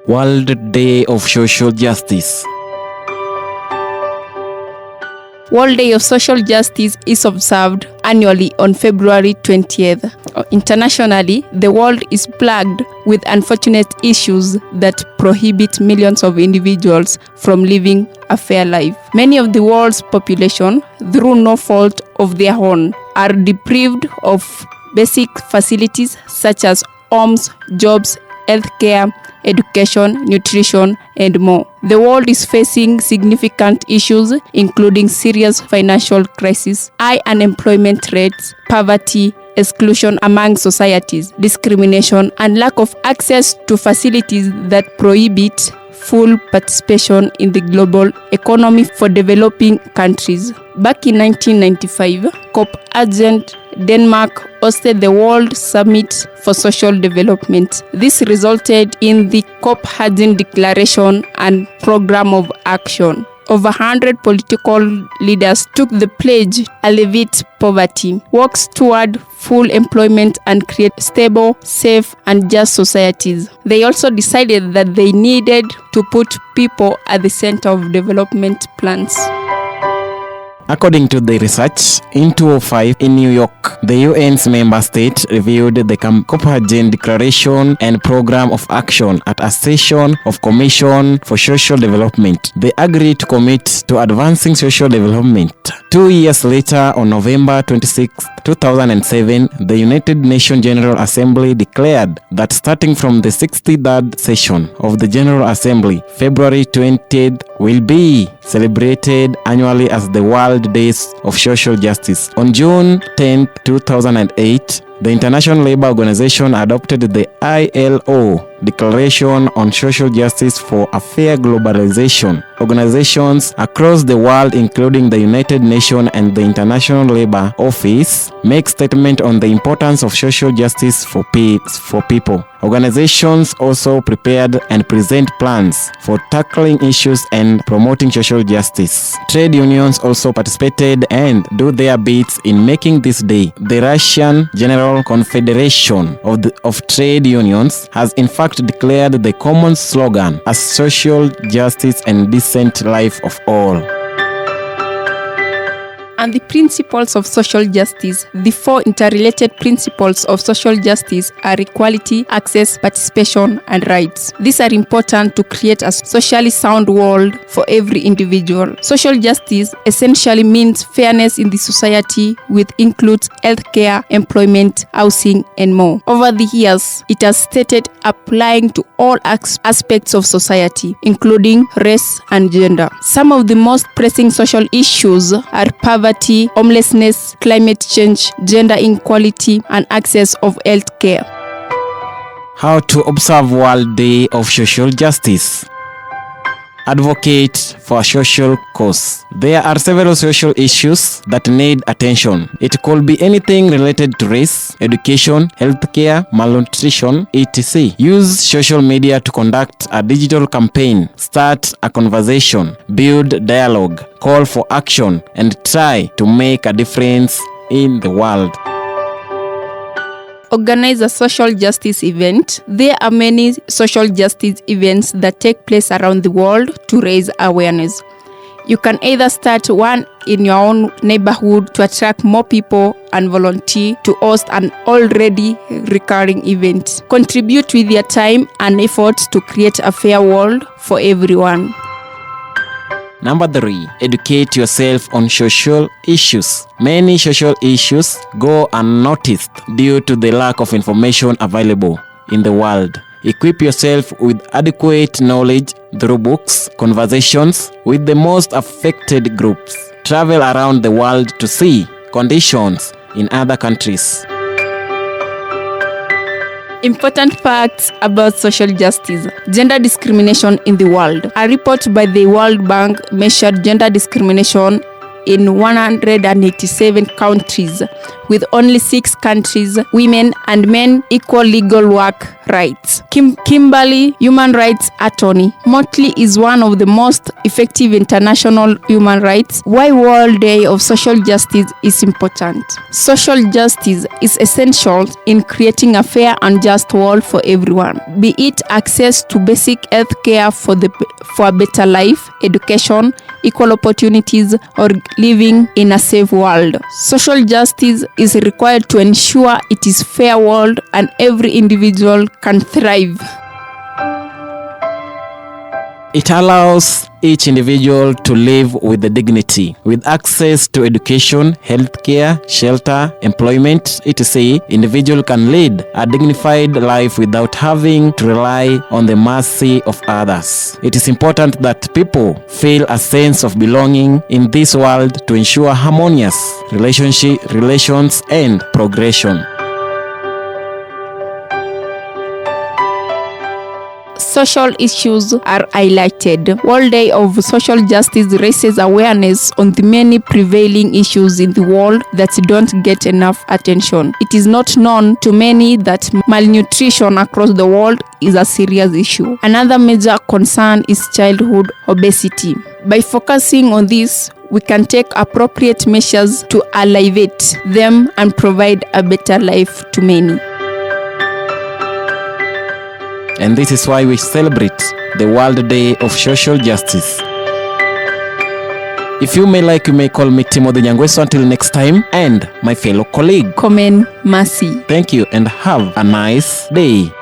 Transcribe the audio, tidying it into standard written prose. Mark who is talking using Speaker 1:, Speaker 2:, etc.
Speaker 1: World Day of Social Justice.
Speaker 2: World Day of Social Justice is observed annually on February 20th. Internationally, the world is plagued with unfortunate issues that prohibit millions of individuals from living a fair life. Many of the world's population, through no fault of their own, are deprived of basic facilities such as homes, jobs, healthcare, education, nutrition, and more. The world is facing significant issues, including serious financial crisis, high unemployment rates, poverty, exclusion among societies, discrimination, and lack of access to facilities that prohibit full participation in the global economy for developing countries. Back in 1995, Copenhagen, Denmark hosted the World Summit for Social Development. This resulted in the Copenhagen Declaration and Program of Action. Over 100 political leaders took the pledge: alleviate poverty, works toward full employment, and create stable, safe, and just societies. They also decided that they needed to put people at the center of development plans.
Speaker 1: According to the research, in 2005 in New York, the UN's member state reviewed the Copenhagen Declaration and Program of Action at a session of Commission for Social Development. They agreed to commit to advancing social development. 2 years later, on November 26, 2007, the United Nations General Assembly declared that starting from the 63rd session of the General Assembly, February 20th will be celebrated annually as the World Days of Social Justice. On June 10, 2008, the International Labour Organization adopted the ILO Declaration on Social Justice for a Fair Globalization. Organizations across the world, including the United Nations and the International Labour Office, make statements on the importance of social justice for people. Organizations also prepared and present plans for tackling issues and promoting social justice. Trade unions also participated and do their bits in making this day. The Russian General Confederation of Trade Unions has in fact declared the common slogan as social justice and decent life of all.
Speaker 2: And the principles of social justice. The four interrelated principles of social justice are equality, access, participation, and rights. These are important to create a socially sound world for every individual. Social justice essentially means fairness in the society, which includes healthcare, employment, housing, and more. Over the years, it has started applying to all aspects of society, including race and gender. Some of the most pressing social issues are poverty, homelessness, climate change, gender inequality, and access of health care.
Speaker 1: How to observe World Day of Social Justice. Advocate for a social cause. There are several social issues that need attention. It could be anything related to race, education, healthcare, malnutrition, etc. Use social media to conduct a digital campaign, start a conversation, build dialogue, call for action, and try to make a difference in the world.
Speaker 2: Organize a social justice event. There are many social justice events that take place around the world to raise awareness. You can either start one in your own neighborhood to attract more people and volunteer to host an already recurring event. Contribute with your time and effort to create a fair world for everyone.
Speaker 1: Number 3, educate yourself on social issues. Many social issues go unnoticed due to the lack of information available in the world. Equip yourself with adequate knowledge through books, conversations with the most affected groups. Travel around the world to see conditions in other countries.
Speaker 2: Important facts about social justice. Gender discrimination in the world. A report by the World Bank measured gender discrimination in 187 countries. With only 6 countries, women and men equal legal work rights. Kimberly, human rights attorney. Motley is one of the most effective international human rights. Why World Day of Social Justice is important. Social justice is essential in creating a fair and just world for everyone, be it access to basic health care for a better life, education, equal opportunities, or living in a safe world. Social justice is required to ensure it is a fair world and every individual can thrive.
Speaker 1: It allows each individual to live with dignity, with access to education, healthcare, shelter, employment, etc. Individual can lead a dignified life without having to rely on the mercy of others. It is important that people feel a sense of belonging in this world to ensure harmonious relations and progression.
Speaker 2: Social issues are highlighted. World Day of Social Justice raises awareness on the many prevailing issues in the world that don't get enough attention. It is not known to many that malnutrition across the world is a serious issue. Another major concern is childhood obesity. By focusing on this, we can take appropriate measures to alleviate them and provide a better life to many.
Speaker 1: And this is why we celebrate the World Day of Social Justice. If you may like, you may call me Timothy Nyangweso. Until next time, and my fellow colleague,
Speaker 2: Komen Mercy.
Speaker 1: Thank you and have a nice day.